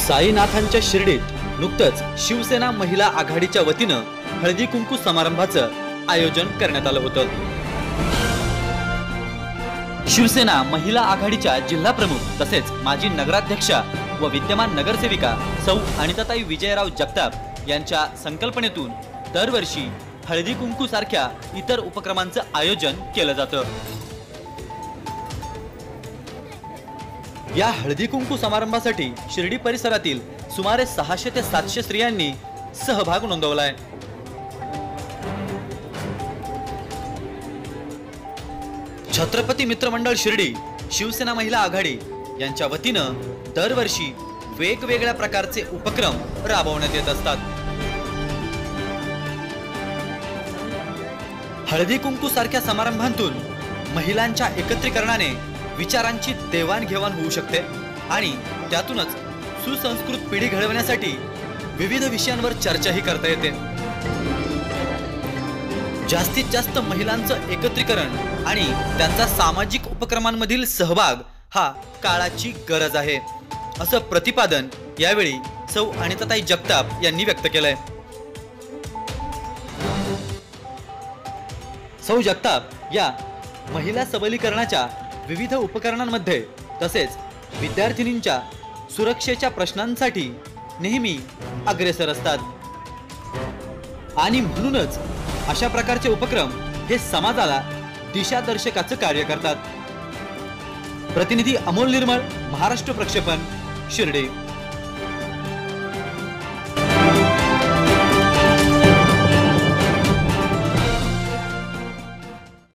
साईनाथांच्या शिर्डीत नुकतंच शिवसेना महिला आघाडीच्या वतीनं हळदी कुंकू समारंभाचं आयोजन करण्यात आलं होतं। शिवसेना महिला आघाडीच्या जिल्हा प्रमुख तसेच माजी नगराध्यक्षा व विद्यमान नगरसेविका सौ अनिताताई विजयराव जगताप यांच्या संकल्पनेतून दरवर्षी हळदी कुंकू सारख्या इतर उपक्रमांचं आयोजन केलं जातं। या हळदी कुंकू समारंभासाठी शिर्डी परिसरातील सुमारे 600 ते 700 स्त्रियांनी सहभाग नोंदवलाय। छत्रपती मित्रमंडळ शिर्डी शिवसेना महिला आघाडी यांच्या वतीनं दरवर्षी वेगवेगळ्या प्रकारचे उपक्रम राबवण्यात येत असतात। हळदी कुंकू सारख्या समारंभांतून महिलांच्या एकत्रीकरणाने विचारांची देवाणघेवाण होऊ शकते आणि त्यातूनच सुसंस्कृत पिढी घडवण्यासाठी विविध विषयांवर चर्चाही करता येते। जास्तीत जास्त महिलांचं एकत्रीकरण आणि त्यांचा सामाजिक उपक्रमांमधील सहभाग हा काळाची गरज आहे, असं प्रतिपादन यावेळी सौ अनिताताई जगताप यांनी व्यक्त केलंय। सौ जगताप या महिला सबलीकरणाच्या विविध उपकरणांमध्ये तसेच विद्यार्थिनींच्या सुरक्षेच्या प्रश्नांसाठी नेहमी अग्रेसर असतात आणि म्हणूनच अशा प्रकारचे उपक्रम हे समाजाला दिशादर्शकाचं कार्य करतात। प्रतिनिधी अमोल निर्मळ, महाराष्ट्र प्रक्षेपण, शिर्डी।